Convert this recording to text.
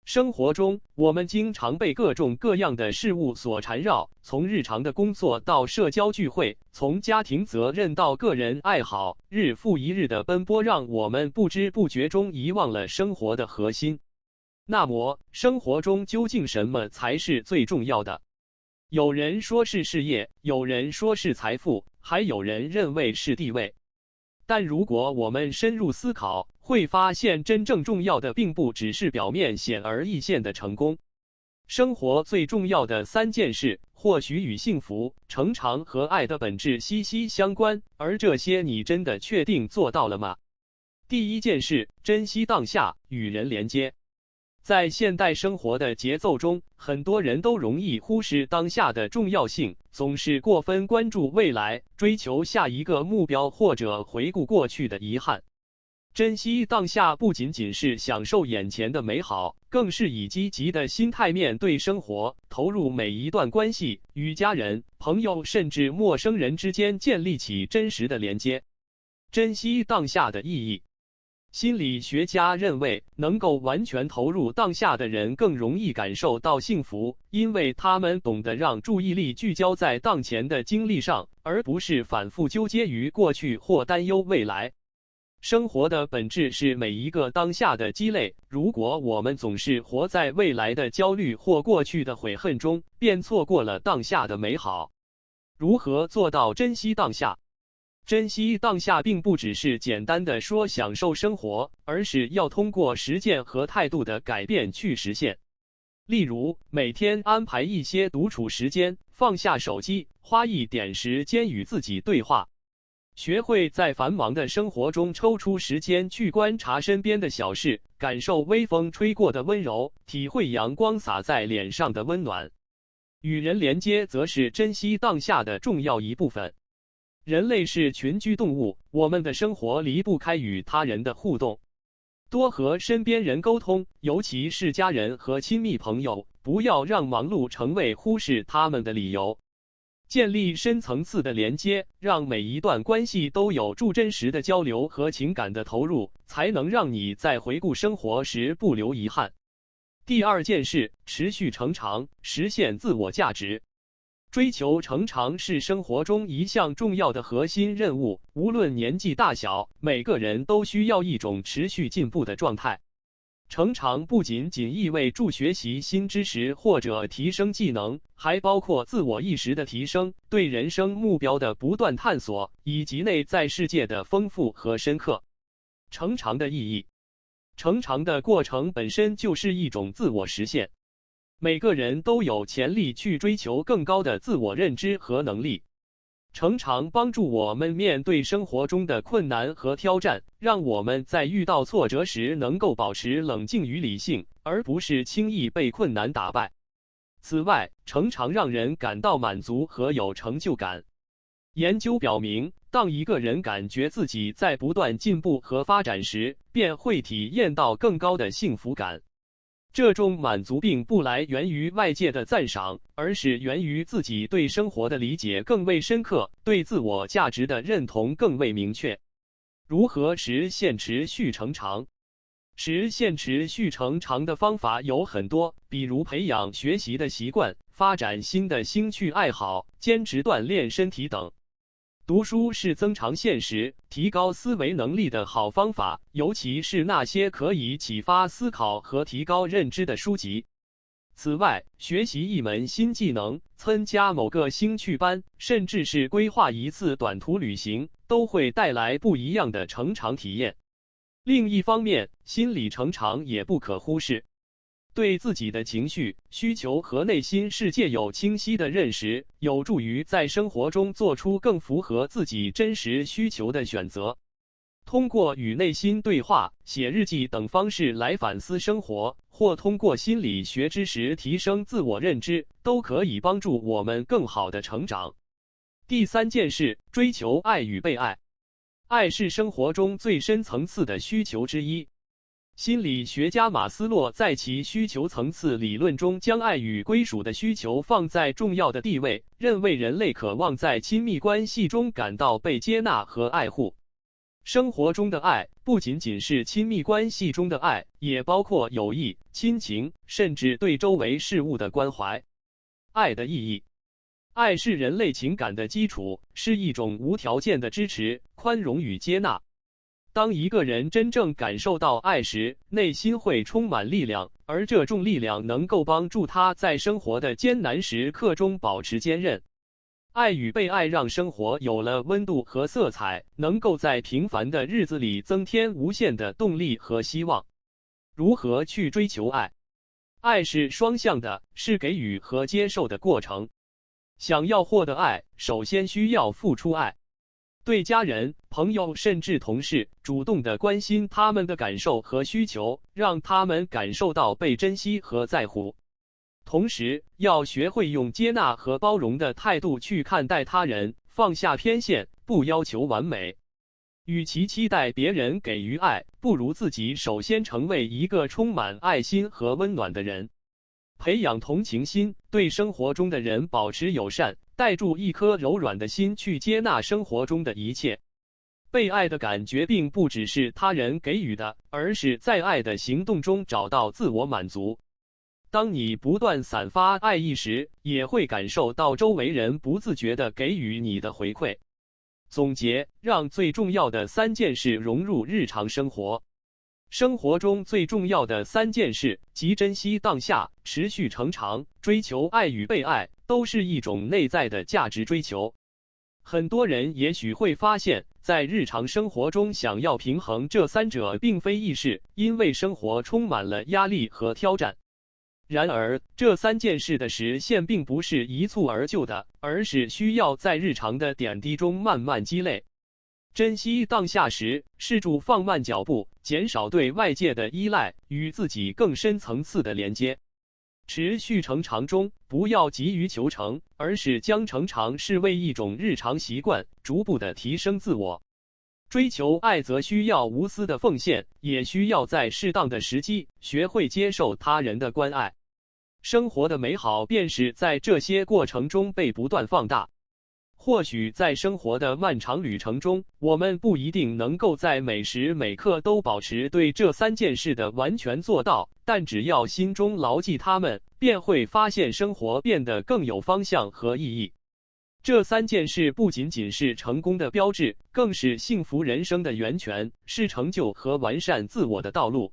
生活中，我们经常被各种各样的事物所缠绕，从日常的工作到社交聚会，从家庭责任到个人爱好，日复一日的奔波，让我们不知不觉中遗忘了生活的核心。那么，生活中究竟什么才是最重要的？有人说是事业，有人说是财富，还有人认为是地位。但如果我们深入思考，会发现真正重要的并不只是表面显而易见的成功。生活最重要的3件事，或许与幸福、成长和爱的本质息息相关，而这些你真的确定做到了吗？第一件事，珍惜当下，与人连接。在现代生活的节奏中，很多人都容易忽视当下的重要性，总是过分关注未来，追求下一个目标，或者回顾过去的遗憾。珍惜当下不仅仅是享受眼前的美好，更是以积极的心态面对生活，投入每一段关系，与家人、朋友甚至陌生人之间建立起真实的连接。珍惜当下的意义。心理学家认为，能够完全投入当下的人更容易感受到幸福，因为他们懂得让注意力聚焦在当前的经历上，而不是反复纠结于过去或担忧未来。生活的本质是每一个当下的积累，如果我们总是活在未来的焦虑或过去的悔恨中，便错过了当下的美好。如何做到珍惜当下？珍惜当下并不只是简单的说享受生活，而是要通过实践和态度的改变去实现。例如，每天安排一些独处时间，放下手机，花一点时间与自己对话。学会在繁忙的生活中抽出时间去观察身边的小事，感受微风吹过的温柔，体会阳光洒在脸上的温暖。与人连接则是珍惜当下的重要一部分。人类是群居动物，我们的生活离不开与他人的互动。多和身边人沟通，尤其是家人和亲密朋友，不要让忙碌成为忽视他们的理由。建立深层次的连接，让每一段关系都有助真实的交流和情感的投入，才能让你在回顾生活时不留遗憾。第二件事，持续成长，实现自我价值。追求成长是生活中一项重要的核心任务，无论年纪大小，每个人都需要一种持续进步的状态。成长不仅仅意味着学习新知识或者提升技能，还包括自我意识的提升，对人生目标的不断探索，以及内在世界的丰富和深刻。成长的意义，成长的过程本身就是一种自我实现。每个人都有潜力去追求更高的自我认知和能力。成长帮助我们面对生活中的困难和挑战，让我们在遇到挫折时能够保持冷静与理性，而不是轻易被困难打败。此外，成长让人感到满足和有成就感。研究表明，当一个人感觉自己在不断进步和发展时，便会体验到更高的幸福感。这种满足并不来源于外界的赞赏，而是源于自己对生活的理解更为深刻，对自我价值的认同更为明确。如何实现持续成长？实现持续成长的方法有很多，比如培养学习的习惯，发展新的兴趣爱好，坚持锻炼身体等。读书是增长见识、提高思维能力的好方法，尤其是那些可以启发思考和提高认知的书籍。此外，学习一门新技能、参加某个兴趣班，甚至是规划一次短途旅行，都会带来不一样的成长体验。另一方面，心理成长也不可忽视。对自己的情绪、需求和内心世界有清晰的认识，有助于在生活中做出更符合自己真实需求的选择。通过与内心对话、写日记等方式来反思生活，或通过心理学知识提升自我认知，都可以帮助我们更好的成长。第三件事，追求爱与被爱。爱是生活中最深层次的需求之一。心理学家马斯洛在其需求层次理论中将爱与归属的需求放在重要的地位，认为人类渴望在亲密关系中感到被接纳和爱护。生活中的爱不仅仅是亲密关系中的爱，也包括友谊、亲情，甚至对周围事物的关怀。爱的意义，爱是人类情感的基础，是一种无条件的支持、宽容与接纳。当一个人真正感受到爱时，内心会充满力量，而这种力量能够帮助他在生活的艰难时刻中保持坚韧。爱与被爱让生活有了温度和色彩，能够在平凡的日子里增添无限的动力和希望。如何去追求爱？爱是双向的，是给予和接受的过程。想要获得爱，首先需要付出爱。对家人、朋友甚至同事，主动地关心他们的感受和需求，让他们感受到被珍惜和在乎。同时，要学会用接纳和包容的态度去看待他人，放下偏见，不要求完美。与其期待别人给予爱，不如自己首先成为一个充满爱心和温暖的人。培养同情心，对生活中的人保持友善，带住一颗柔软的心去接纳生活中的一切。被爱的感觉并不只是他人给予的，而是在爱的行动中找到自我满足。当你不断散发爱意时，也会感受到周围人不自觉地给予你的回馈。总结，让最重要的3件事融入日常生活。生活中最重要的3件事，即珍惜当下、持续成长、追求爱与被爱，都是一种内在的价值追求。很多人也许会发现，在日常生活中想要平衡这3者并非易事，因为生活充满了压力和挑战。然而，这3件事的实现并不是一蹴而就的，而是需要在日常的点滴中慢慢积累。珍惜当下时，试着放慢脚步，减少对外界的依赖，与自己更深层次的连接。持续成长中，不要急于求成，而是将成长视为一种日常习惯，逐步的提升自我。追求爱则需要无私的奉献，也需要在适当的时机学会接受他人的关爱。生活的美好便是在这些过程中被不断放大。或许在生活的漫长旅程中，我们不一定能够在每时每刻都保持对这3件事的完全做到，但只要心中牢记它们，便会发现生活变得更有方向和意义。这3件事不仅仅是成功的标志，更是幸福人生的源泉，是成就和完善自我的道路。